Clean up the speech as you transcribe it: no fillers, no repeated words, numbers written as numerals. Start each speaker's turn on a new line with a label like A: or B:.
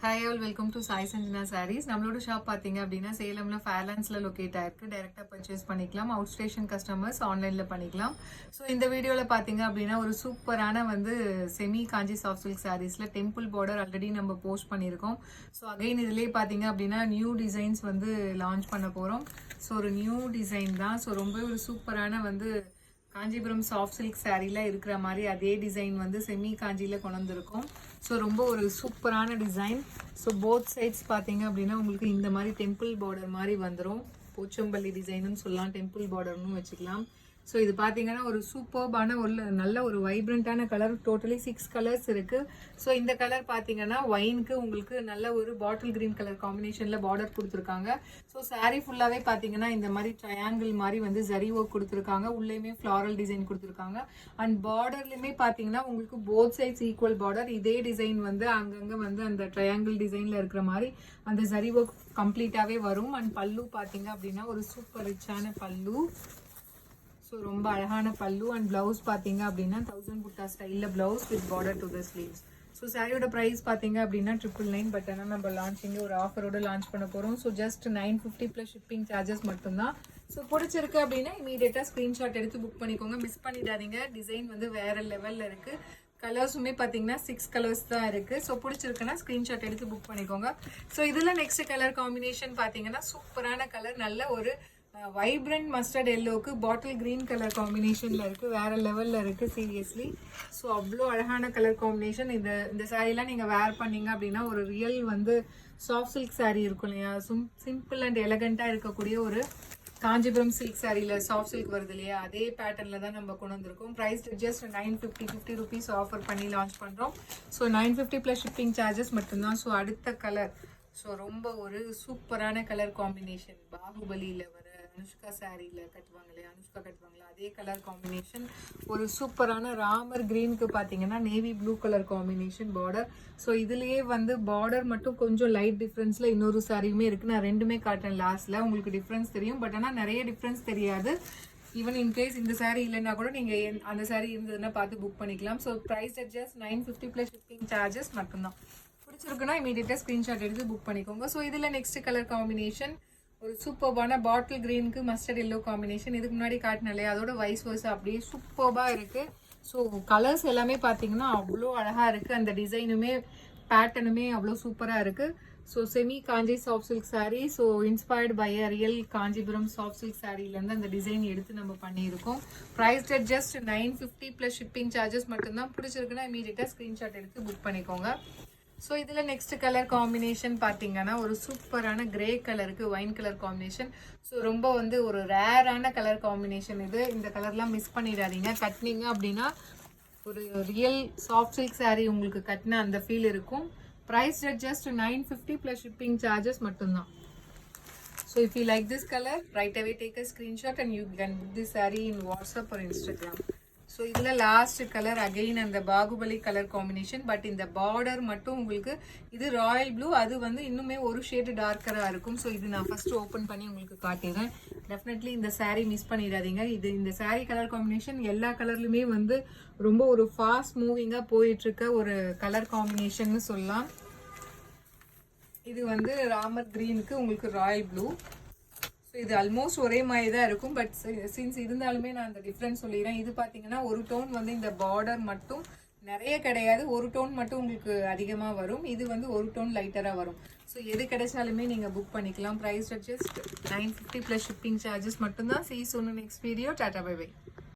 A: Hi all welcome to Sai Sanjana sarees. நம்மளோட shop பார்த்தீங்க அப்படின்னா சேலம்ல ஃபேர்லாண்ட்ஸில் லொக்கேட் ஆயிருக்கு. டைரெக்டாக பர்ச்சேஸ் பண்ணிக்கலாம். அவுட் ஸ்டேஷன் கஸ்டமர்ஸ் ஆன்லைனில் பண்ணிக்கலாம். ஸோ இந்த வீடியோவில் பார்த்தீங்க அப்படின்னா ஒரு சூப்பரான செமி காஞ்சி சாஃப்ட் சில்க் சாரீஸில் டெம்பிள் பார்டர் ஆல்ரெடி நம்ம போஸ்ட் பண்ணியிருக்கோம். ஸோ அகைன் இதுலேயே பார்த்தீங்க அப்படின்னா நியூ டிசைன்ஸ் லான்ச் பண்ண போகிறோம். ஸோ ஒரு நியூ டிசைன் தான். ஸோ ரொம்ப ஒரு சூப்பரான காஞ்சிபுரம் சாஃப்ட் சில்க் சாரீல இருக்கிற மாதிரி அதே டிசைன் செமி காஞ்சியில் கொண்டு வந்திருக்கோம். ஸோ ரொம்ப ஒரு சூப்பரான டிசைன். ஸோ போத் சைட்ஸ் பார்த்தீங்க அப்படின்னா உங்களுக்கு இந்த மாதிரி டெம்பிள் பார்டர் மாதிரி வந்துடும். போச்சம்பள்ளி டிசைனுன்னு சொல்லலாம், டெம்பிள் பார்டர்னு வச்சுக்கலாம். ஸோ இது பார்த்தீங்கன்னா ஒரு சூப்பர்பான நல்ல ஒரு வைப்ரண்டான கலர். டோட்டலி 6 கலர்ஸ் இருக்கு. ஸோ இந்த கலர் பார்த்தீங்கன்னா ஒயினுக்கு உங்களுக்கு நல்ல ஒரு பாட்டில் கிரீன் கலர் காம்பினேஷன்ல பார்டர் கொடுத்துருக்காங்க. ஸோ சாரீ ஃபுல்லாவே பார்த்தீங்கன்னா இந்த மாதிரி ட்ரையாங்கிள் மாதிரி ஜரி ஒர்க் கொடுத்துருக்காங்க. உள்ளேயுமே ஃப்ளாரல் டிசைன் கொடுத்துருக்காங்க. அண்ட் பார்டர்லயுமே பார்த்தீங்கன்னா உங்களுக்கு போத் சைட்ஸ் ஈக்குவல் பார்டர். இதே டிசைன் அங்கங்க அந்த ட்ரையாங்கிள் டிசைன்ல இருக்கிற மாதிரி அந்த ஜரி ஒர்க் கம்ப்ளீட்டாவே வரும். அண்ட் பல்லு பார்த்தீங்க அப்படின்னா ஒரு சூப்பர் ரிச்சான பல்லு. ஸோ ரொம்ப அழகான பல்லு. அண்ட் பிளவுஸ் பார்த்தீங்க அப்படின்னா 1000 புட்டா ஸ்டைலில் blouse with border to the sleeves. So சாரியோட ப்ரைஸ் பார்த்தீங்க அப்படின்னா 999. பட் ஆனால் நம்ம லான்ச்சிங்க ஒரு ஆஃபரோட லான்ச் பண்ண போகிறோம். So just 950 plus shipping charges மட்டும்தான். ஸோ பிடிச்சிருக்கு அப்படின்னா இமீடியட்டாக ஸ்க்ரீன்ஷாட் எடுத்து புக் பண்ணிக்கோங்க. மிஸ் பண்ணிடாதீங்க. டிசைன் வேற லெவலில் இருக்குது. கலர்ஸுமே பார்த்தீங்கன்னா 6 கலர்ஸ் தான் இருக்குது. ஸோ பிடிச்சிருக்குன்னா ஸ்க்ரீன்ஷாட் எடுத்து புக் பண்ணிக்கோங்க. ஸோ இதில் நெக்ஸ்ட் கலர் காம்பினேஷன் பார்த்தீங்கன்னா சூப்பரான கலர். நல்ல ஒரு வைப்ரண்ட் மஸ்டர்ட் எல்லோக்கு பாட்டில் கிரீன் கலர் காம்பினேஷன்ல இருக்கு. வேற லெவல்ல இருக்கு சீரியஸ்லி. ஸோ அவ்வளோ அழகான கலர் காம்பினேஷன். இந்த சாரீலாம் நீங்க வேர் பண்ணீங்க அப்படின்னா ஒரு ரியல் சாஃப்ட் சில்க் சாரீ இருக்கும் இல்லையா, சிம்பிள் அண்ட் எலகண்டா இருக்கக்கூடிய ஒரு காஞ்சிபுரம் சில்க் சாரியில சாஃப்ட் சில்க் வருது இல்லையா, அதே பேட்டர்ன்ல தான் நம்ம கொண்டு வந்திருக்கோம். ப்ரைஸ் ஜஸ்ட் 950 rupees ஆஃபர் பண்ணி லான்ச் பண்றோம். ஸோ 950 ப்ளஸ் ஷிப்பிங் சார்ஜஸ் மட்டும்தான். ஸோ அடுத்த கலர் ஸோ ரொம்ப ஒரு சூப்பரான கலர் காம்பினேஷன். பாகுபலியில வர அனுஷ்கா சாரியில கட்டுவாங்களே, அனுஷ்கா கட்டுவாங்களா அதே கலர் காம்பினேஷன். ஒரு சூப்பரான ராமர் கிரீனுக்கு பார்த்தீங்கன்னா navy blue colour combination border. So இதுலயே பார்டர் மட்டும் கொஞ்சம் லைட் டிஃப்ரென்ஸ்ல இன்னொரு சாரியுமே இருக்கு. நான் ரெண்டுமே காட்டுறேன் லாஸ்ட்ல, உங்களுக்கு டிஃப்ரென்ஸ் தெரியும். பட் ஆனால் நிறைய டிஃப்ரென்ஸ் தெரியாது. ஈவன் இன்கேஸ் இந்த சாரீ இல்லைன்னா கூட நீங்க அந்த சாரீ இருந்ததுன்னா பார்த்து புக் பண்ணிக்கலாம். So price just 950 plus shipping charges மட்டும்தான். பிடிச்சிருக்குன்னா இமீடியட்டா ஸ்கிரீன்ஷாட் எடுத்து புக் பண்ணிக்கோங்க. ஸோ இதுல நெக்ஸ்ட் கலர் காம்பினேஷன் ஒரு சூப்பர்பான பாட்டில் கிரீனுக்கு மஸ்டர்ட் எல்லோ காம்பினேஷன். இதுக்கு முன்னாடி காட்டினாலே அதோட வைஸ் வர்ஸா அப்படியே சூப்பர்பா இருக்கு. ஸோ கலர்ஸ் எல்லாமே பார்த்தீங்கன்னா அவ்வளோ அழகா இருக்கு. அந்த டிசைனுமே பேட்டர்னுமே அவ்வளோ சூப்பரா இருக்கு. So semi Kanchi soft silk saree. So inspired by a real Kanchipuram soft silk சாரீலேருந்து அந்த டிசைன் எடுத்து நம்ம பண்ணியிருக்கோம். Price just 950 plus shipping charges மட்டும்தான். பிடிச்சிருக்குன்னா இமீடியட்டாக ஸ்க்ரீன்ஷாட் எடுத்து புக் பண்ணிக்கோங்க. ஸோ இதில் நெக்ஸ்ட் கலர் காம்பினேஷன் பார்த்தீங்கன்னா ஒரு சூப்பரான கிரே கலருக்கு ஒயின் கலர் காம்பினேஷன். ஸோ ரொம்ப ஒரு ரேரான கலர் காம்பினேஷன் இது. இந்த கலர்லாம் மிஸ் பண்ணிடாதீங்க. கட்டினீங்க அப்படின்னா ஒரு ரியல் சாஃப்ட் சில்க் சாரீ உங்களுக்கு கட்டின அந்த ஃபீல் இருக்கும். Price just 950 plus shipping charges மட்டும்தான். So if you like this colour right away take a screenshot and you can book this saree in WhatsApp or Instagram. So இதில் last colour again அந்த Baahubali colour combination. But இந்த border மட்டும் உங்களுக்கு இது Royal blue, அது இன்னுமே ஒரு ஷேடு டார்க்கராக இருக்கும். ஸோ இது நான் ஃபர்ஸ்ட் ஓப்பன் பண்ணி உங்களுக்கு காட்டிடுறேன். டெஃபினெட்லி இந்த சாரீ மிஸ் பண்ணிடாதீங்க. இந்த சாரீ கலர் காம்பினேஷன் எல்லா கலர்லையுமே ரொம்ப ஒரு ஃபாஸ்ட் மூவிங்காக போயிட்டு இருக்க ஒரு கலர் காம்பினேஷன் சொல்லலாம். இது ராமர் கிரீனுக்கு உங்களுக்கு ராயல் ப்ளூ. ஸோ இது ஆல்மோஸ்ட் ஒரே மாதிரி தான் இருக்கும். பட் சின்ஸ் இருந்தாலுமே நான் அந்த டிஃப்ரென்ஸ் சொல்லிடுறேன். இது பார்த்தீங்கன்னா ஒரு டோன் இந்த பார்டர் மட்டும் நிறைய கிடையாது, ஒரு டோன் மட்டும் உங்களுக்கு அதிகமாக வரும். இது ஒரு டோன் லைட்டராக வரும். ஸோ எது கிடைச்சாலுமே நீங்கள் புக் பண்ணிக்கலாம். Price just 950 plus shipping charges மட்டும்தான். See you soon in next video. Tata bye bye.